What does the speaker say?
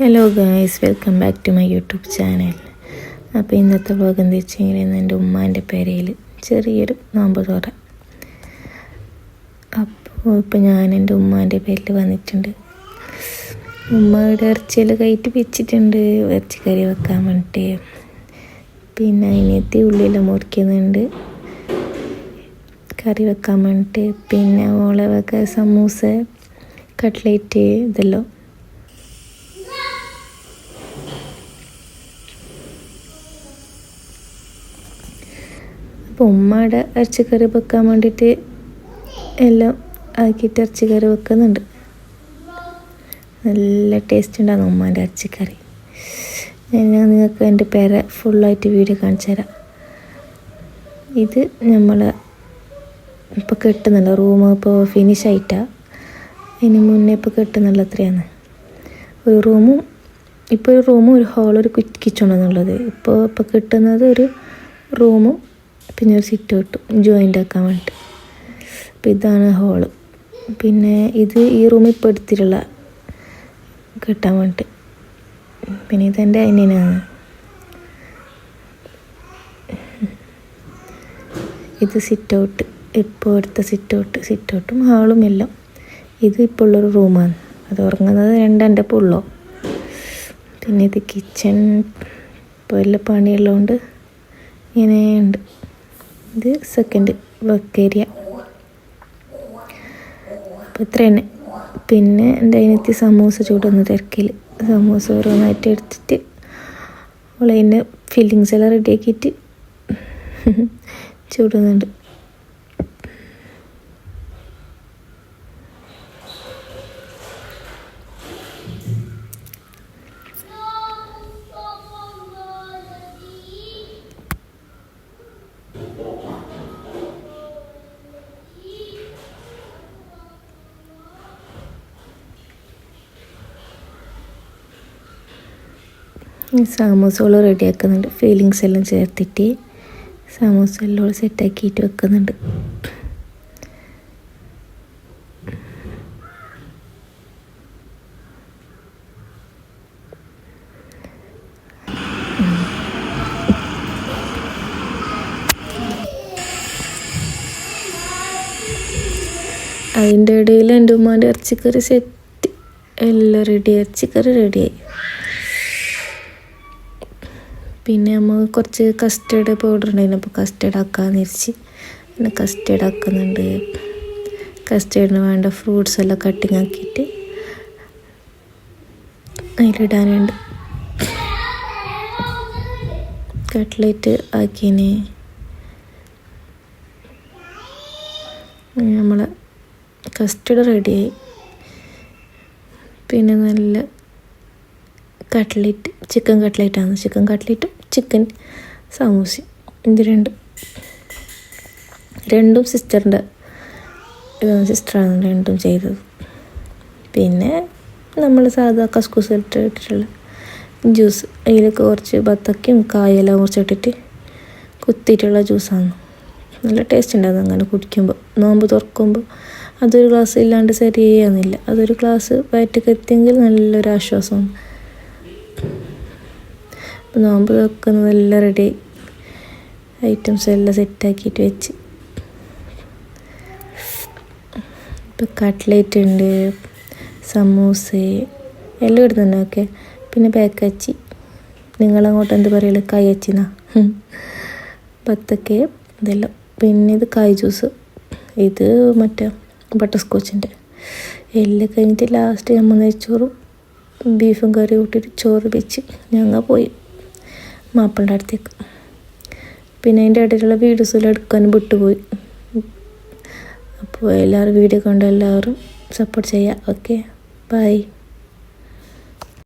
Hello guys, welcome back to my YouTube channel. അപ്പോൾ ഇന്നത്തെ vlog എന്താ വെച്ചെങ്കിൽ എൻ്റെ ഉമ്മാൻ്റെ പെരയിൽ ചെറിയൊരു നോമ്പ് തുറ. അപ്പോൾ ഇപ്പോൾ ഞാൻ എൻ്റെ ഉമ്മാൻ്റെ പേരിൽ വന്നിട്ടുണ്ട്. ഉമ്മയുടെ ഇറച്ചിയെല്ലാം കയറ്റി വെച്ചിട്ടുണ്ട് ഇറച്ചിക്കറി വെക്കാൻ വേണ്ടിയിട്ട്. പിന്നെ അതിനെത്തി ഉള്ളിയെല്ലാം മുറിക്കുന്നുണ്ട് കറി വെക്കാൻ വേണ്ടിയിട്ട്. പിന്നെ ഓളെ വെക്കാൻ സമൂസ, കട്ട്ലേറ്റ് ഇതെല്ലാം. അപ്പോൾ ഉമ്മയുടെ ഇറച്ചിക്കറി വെക്കാൻ വേണ്ടിയിട്ട് എല്ലാം ആക്കിയിട്ട് ഇറച്ചിക്കറി വെക്കുന്നുണ്ട്. നല്ല ടേസ്റ്റ് ഉണ്ടാകും ഉമ്മാൻ്റെ ഇറച്ചിക്കറി. ഞാൻ നിങ്ങൾക്ക് എൻ്റെ പേരെ ഫുള്ളായിട്ട് വീഡിയോ കാണിച്ചു തരാം. ഇത് നമ്മൾ ഇപ്പോൾ കെട്ടുന്നില്ല, റൂം ഇപ്പോൾ ഫിനിഷ് ആയിട്ടാണ്. അതിന് മുന്നേ ഇപ്പോൾ കെട്ടുന്നുള്ള അത്രയാണ്. ഒരു റൂമും ഒരു ഹാളും ഒരു കിച്ചണാണുള്ളത്. ഇപ്പോൾ കിട്ടുന്നത് ഒരു റൂമും പിന്നെ ഒരു സിറ്റ് ഔട്ടും ജോയിൻ്റ് ആക്കാൻ വേണ്ടിയിട്ട്. അപ്പോൾ ഇതാണ് ഹാള്. പിന്നെ ഈ റൂം ഇപ്പോൾ എടുത്തിട്ടുള്ള കെട്ടാൻ വേണ്ടിയിട്ട്. പിന്നെ ഇതെൻ്റെ അനിയനാണ്. ഇത് സിറ്റ് ഔട്ട്, ഇപ്പോൾ എടുത്ത സിറ്റ് ഔട്ടും ഹാളും എല്ലാം. ഇത് ഇപ്പോൾ ഉള്ളൊരു റൂമാണ്. അത് ഉറങ്ങുന്നത് എൻ്റെ പുള്ളോ. പിന്നെ ഇത് കിച്ചൺ. ഇപ്പോൾ എല്ലാം പണിയുള്ളതുകൊണ്ട് ഇങ്ങനെയുണ്ട്. ഇത് സെക്കൻഡ് വർക്ക് ഏരിയ. അപ്പോൾ ഇത്ര തന്നെ. പിന്നെ എൻ്റെ അതിനകത്ത് സമൂസ ചൂടുന്ന തിരക്കിൽ സമൂസ ഓരോന്നായിട്ട് എടുത്തിട്ട് അതിൻ്റെ ഫില്ലിങ്സ് എല്ലാം റെഡിയാക്കിയിട്ട് ചൂടുന്നുണ്ട്. സമൂസകൾ റെഡിയാക്കുന്നുണ്ട്. ഫീലിങ്സ് എല്ലാം ചേർത്തിട്ട് സമൂസ എല്ലാം സെറ്റാക്കിയിട്ട് വെക്കുന്നുണ്ട്. അതിൻ്റെ ഇടയിൽ എൻ്റെ ഉമ്മാൻ്റെ ഇറച്ചിക്കറി സെറ്റ് എല്ലാം റെഡി. ഇറച്ചിക്കറി റെഡിയായി. പിന്നെ നമ്മൾ കുറച്ച് കസ്റ്റേർഡ് പൗഡർ ഉണ്ടായിരുന്നു. അപ്പോൾ കസ്റ്റേർഡ് ആക്കാമെന്ന് വെച്ച് പിന്നെ കസ്റ്റേർഡ് ആക്കുന്നുണ്ട്. കസ്റ്റേർഡിന് വേണ്ട ഫ്രൂട്ട്സ് എല്ലാം കട്ടിങ് ആക്കിയിട്ട് അതിലിടാനുണ്ട്. കട്ട്ലേറ്റ് ആക്കിന് നമ്മൾ കസ്റ്റേർഡ് റെഡിയായി. പിന്നെ നല്ല കട്ട്ലേറ്റ്, ചിക്കൻ കട്ട്ലേറ്റാണ്. ചിക്കൻ കട്ട്ലേറ്റും ചിക്കൻ സമൂസയും ഇത് രണ്ടും സിസ്റ്ററാണ് രണ്ടും ചെയ്തത്. പിന്നെ നമ്മൾ സാധാ കസ്കൂസ് ഇട്ടിട്ടുള്ള ജ്യൂസ്, അതിലൊക്കെ കുറച്ച് ബത്തക്കയും കായെല്ലാം കുറച്ചിട്ടിട്ട് കുത്തിയിട്ടുള്ള ജ്യൂസാണ്. നല്ല ടേസ്റ്റ് ഉണ്ടാകും അങ്ങനെ കുടിക്കുമ്പോൾ. നോമ്പ് തുറക്കുമ്പോൾ അതൊരു ഗ്ലാസ് ഇല്ലാണ്ട് ശരിയാകുന്നില്ല. അതൊരു ഗ്ലാസ് വയറ്റിലേക്ക് എത്തിയെങ്കിൽ നല്ലൊരു ആശ്വാസമാണ്. നോമ്പ് തുറക്കുന്നതെല്ലാം റെഡി, ഐറ്റംസ് എല്ലാം സെറ്റാക്കിയിട്ട് വെച്ച്. ഇപ്പോൾ കട്ട്ലേറ്റ് ഉണ്ട്, സമൂസ എല്ലാം ഇടുന്നുണ്ട്. ഓക്കെ. പിന്നെ പേക്കച്ചി, നിങ്ങളങ്ങോട്ട് എന്ത് പറയുള്ളൂ, കായച്ചിന്നാ, ബത്തക്ക ഇതെല്ലാം. പിന്നെ ഇത് കായ് ജ്യൂസ്, ഇത് മറ്റേ ബട്ടർ സ്കോച്ചിൻ്റെ എല്ലാം കഴിഞ്ഞിട്ട് ലാസ്റ്റ് നമ്മൾ നെയ്ച്ചോറും ബീഫും കറി കൂട്ടിയിട്ട് ചോറ് വെച്ച് ഞങ്ങൾ പോയി മാപ്പിളുടെ അടുത്തേക്ക്. പിന്നെ അതിൻ്റെ ഇടയിലുള്ള വീഡിയോസെല്ലാം എടുക്കാൻ വിട്ടുപോയി. അപ്പോൾ എല്ലാവരും വീഡിയോ കണ്ട് എല്ലാവരും സപ്പോർട്ട് ചെയ്യുക. Okay, by.